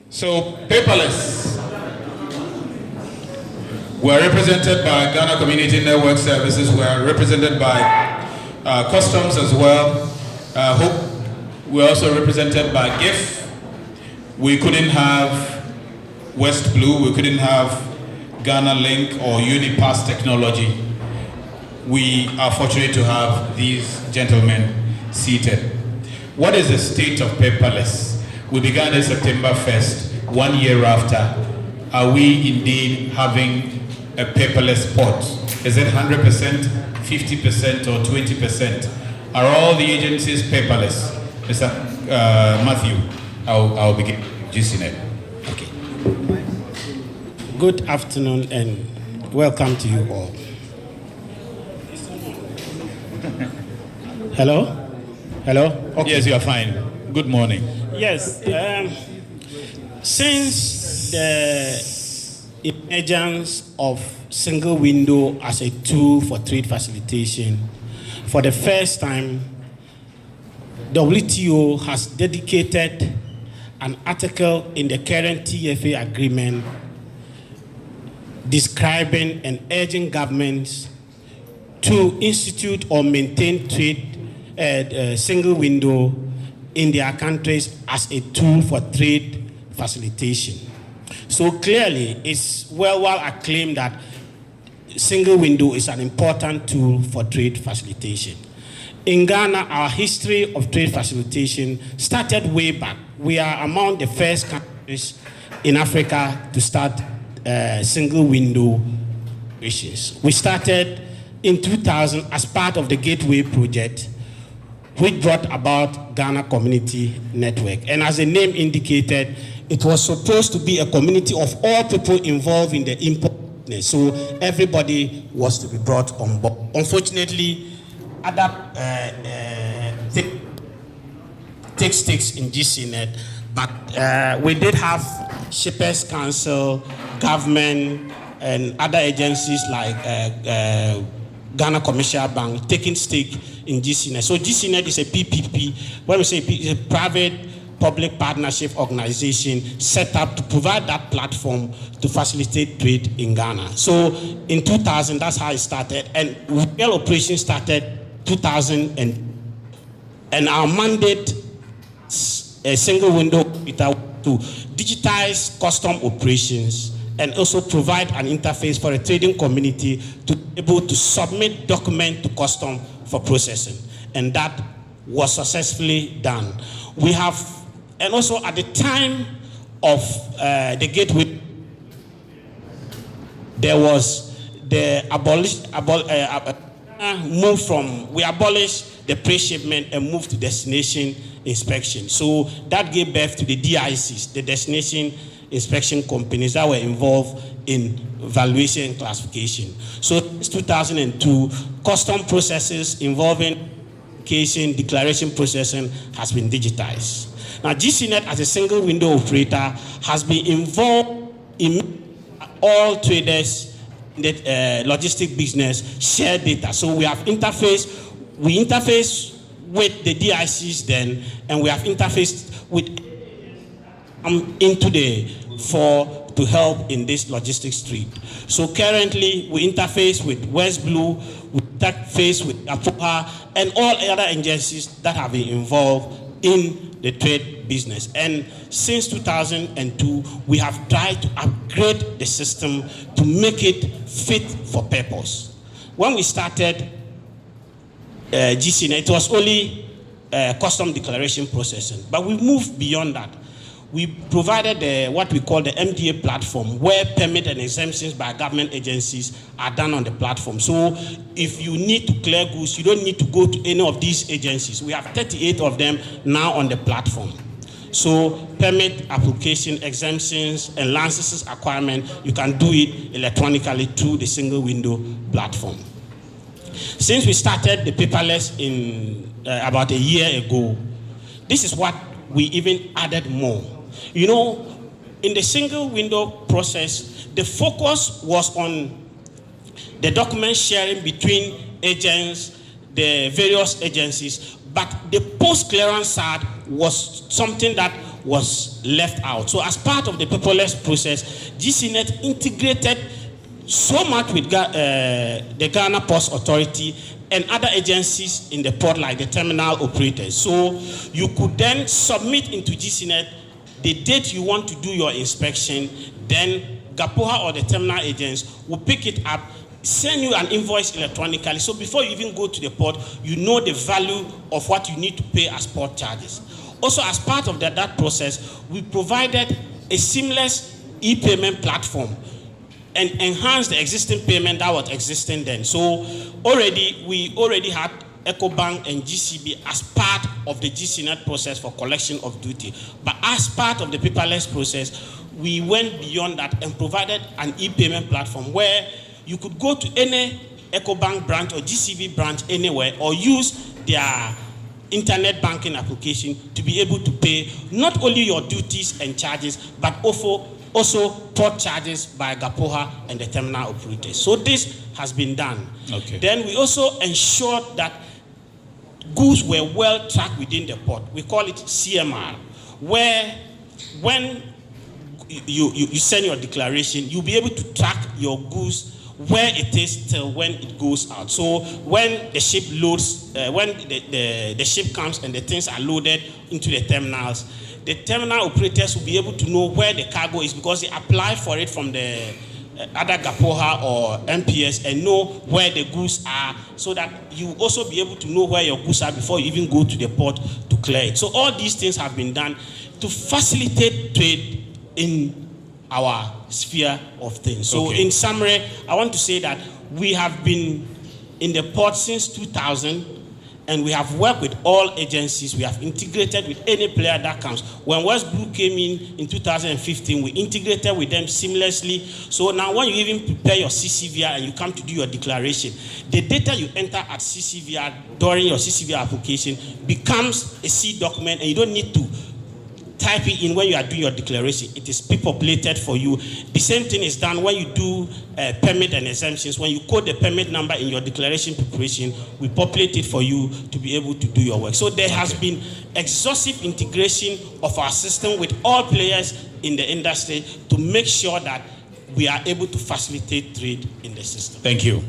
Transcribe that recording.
So, paperless. We're represented by Ghana Community Network Services. We're represented by Customs as well. Hope. We're also represented by GIF. We couldn't have West Blue. We couldn't have Ghana Link or Unipass Technology. We are fortunate to have these gentlemen seated. What is the state of paperless? We began this September 1st, 1 year after. Are we indeed having a paperless port? Is it 100%, 50%, or 20%? Are all the agencies paperless? Mr. Mathew, I'll begin. GCNet. Okay. Good afternoon and welcome to you all. Hello? Hello? Okay. Yes, you are fine. Good morning. Yes. Since the emergence of single window as a tool for trade facilitation, for the first time, WTO has dedicated an article in the current TFA agreement describing and urging governments to institute or maintain trade single window in their countries as a tool for trade facilitation. So clearly, it's well acclaimed that single window is an important tool for trade facilitation. In Ghana, our history of trade facilitation started way back. We are among the first countries in Africa to start single window operations. We started in 2000 as part of the Gateway Project, which brought about Ghana Community Network. And as the name indicated, it was supposed to be a community of all people involved in the import business. So everybody was to be brought on board. Unfortunately, other take stakes in GCNet, but we did have Shippers Council, government, and other agencies like Ghana Commercial Bank taking stake in GCNet. So GCNet is a PPP. When we say it's a private-public partnership organization set up to provide that platform to facilitate trade in Ghana. So in 2000, that's how it started, and real operations started 2000, and our mandate, a single window to digitize custom operations and also provide an interface for a trading community to be able to submit documents to custom for processing. And that was successfully done. We have, and also at the time of the Gateway, there was the move from, we abolished the pre-shipment and moved to destination inspection. So that gave birth to the DICs, the destination inspection companies that were involved in valuation and classification. So since 2002, custom processes involving declaration processing has been digitized. Now GCNet as a single window operator has been involved in all traders in the logistic business share data. So we interface with the DICs then, and we have interfaced with into the for to help in this logistics street. So currently we interface with West Blue, we interface with APOHA, and all other agencies that have been involved in the trade business. And since 2002, we have tried to upgrade the system to make it fit for purpose. When we started GCNet, it was only custom declaration processing, but we moved beyond that. We provided what we call the MDA platform, where permit and exemptions by government agencies are done on the platform. So if you need to clear goods, you don't need to go to any of these agencies. We have 38 of them now on the platform. So permit application, exemptions, and licenses acquirement, you can do it electronically through the single window platform. Since we started the paperless in about a year ago, this is what we even added more. You know, in the single window process, the focus was on the document sharing between agents, the various agencies, but the post-clearance side was something that was left out. So as part of the paperless process, GCNet integrated so much with the Ghana Post Authority and other agencies in the port, like the terminal operators. So you could then submit into GCNet the date you want to do your inspection, then GAPOHA or the terminal agents will pick it up, send you an invoice electronically. So before you even go to the port, you know the value of what you need to pay as port charges. Also, as part of that process, we provided a seamless e-payment platform and enhanced the existing payment that was existing then. So we already had EcoBank and GCB as part of the GCNet process for collection of duty. But as part of the paperless process, we went beyond that and provided an e-payment platform where you could go to any EcoBank branch or GCB branch anywhere or use their internet banking application to be able to pay not only your duties and charges, but also port charges by GAPOHA and the terminal operators. So this has been done. Okay. Then we also ensured that goods were well tracked within the port. We call it CMR, where when you send your declaration, you'll be able to track your goods where it is till when it goes out. So when the ship loads, when the ship comes and the things are loaded into the terminals, the terminal operators will be able to know where the cargo is because they apply for it from the other GAPOHA or MPS and know where the goods are, so that you will also be able to know where your goods are before you even go to the port to clear it. So all these things have been done to facilitate trade in our sphere of things. So in summary, I want to say that we have been in the port since 2000, and we have worked with all agencies. We have integrated with any player that comes. When West Blue came in 2015, we integrated with them seamlessly. So now when you even prepare your CCVR and you come to do your declaration, the data you enter at CCVR during your CCVR application becomes a C document, and you don't need to type it in when you are doing your declaration. It is pre-populated for you. The same thing is done when you do permit and exemptions. When you code the permit number in your declaration preparation, we populate it for you to be able to do your work. So there has been exhaustive integration of our system with all players in the industry to make sure that we are able to facilitate trade in the system. Thank you.